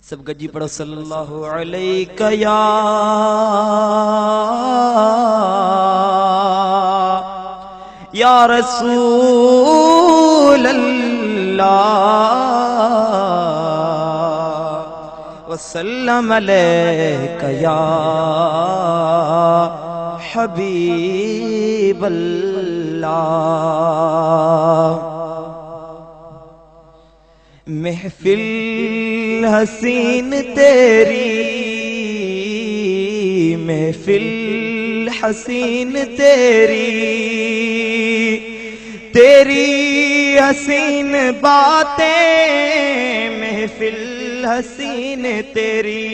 سب گجی پڑھو صلی اللہ علیہ یا رسول اللہ وسلم علیک یا حبیب اللہ۔ محفل حسین تیری، محفل حسین تیری، تیری حسین باتیں، محفل حسین تیری،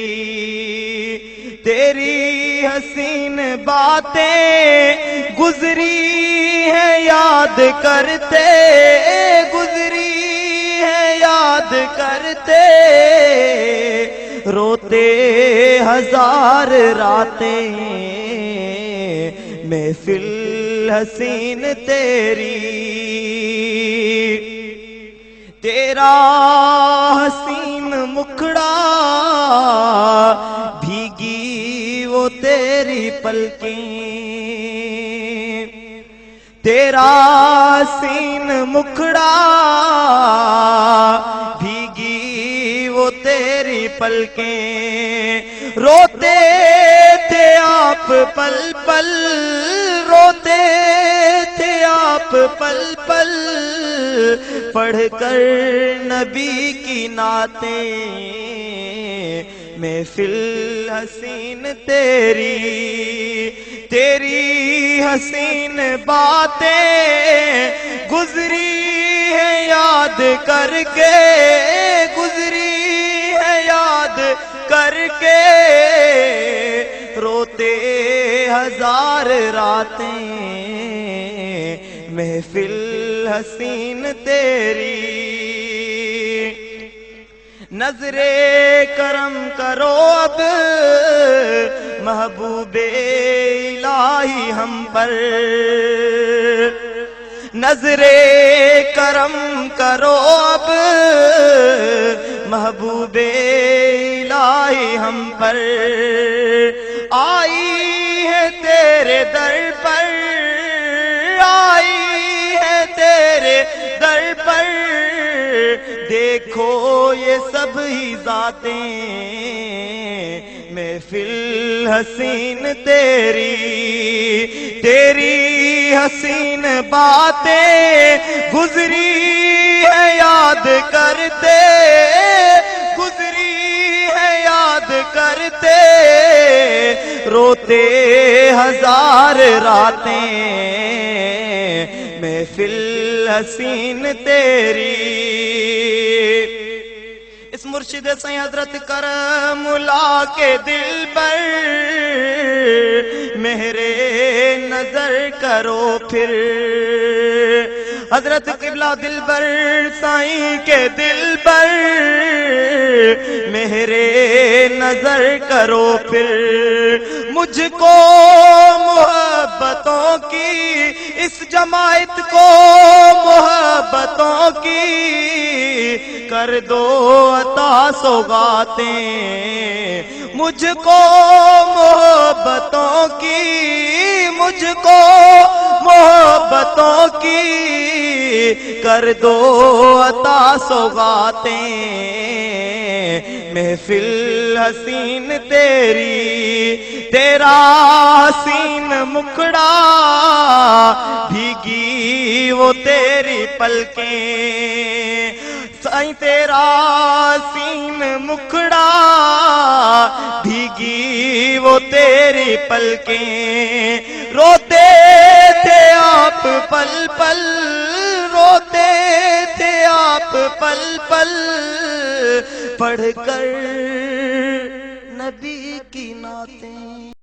تیری حسین باتیں گزری ہے یاد کرتے، گزری ہے یاد کرتے، روتے ہزار راتیں، محفل حسین تیری، تیرا حسین مکھڑا بھیگی وہ تیری پلکیں، تیرا حسین مکھڑا بھیگی وہ تیری پلکیں، روتے تھے آپ پل پل، روتے تھے آپ پل پل، پڑھ کر نبی کی نعتیں، محفل حسین تیری، تیری حسین باتیں گزری ہے یاد کر کے، گزری ہے یاد کر کے، روتے ہزار راتیں، محفل حسین تیری۔ نظر کرم کرو اب محبوب الہی ہم پر، نظر کرم کرو اب محبوب الہی ہم پر، آئی ہے تیرے در پر، آئی ہے تیرے در پر، دیکھو یہ سب ہی ذاتیں، محفل حسین تیری، تیری حسین باتیں گزری ہے یاد کرتے، گزری ہے یاد کرتے، روتے ہزار راتیں، محفل حسین تیری۔ اس مرشد سے حضرت کرم اللہ کے دل پر مہر نظر کرو پھر، حضرت قبلہ دل بر سائیں کے دل پر مہر نظر کرو پھر، مجھ کو محبتوں کی اس جماعت کو محبتوں کی کر دو عطا سوغاتیں، مجھ کو محبتوں کی، مجھ کو محبتوں کی کر دو عطا سوغاتیں، محفل حسین تیری، تیرا حسین مکھڑا بھیگی وہ تیری پلکیں، سائیں تیرا حسین مکھڑا بھیگی وہ تیری پلکیں، روتے تھے آپ پل پل، روتے تھے آپ پل پل، پڑھ کر نبی کی نعتیں۔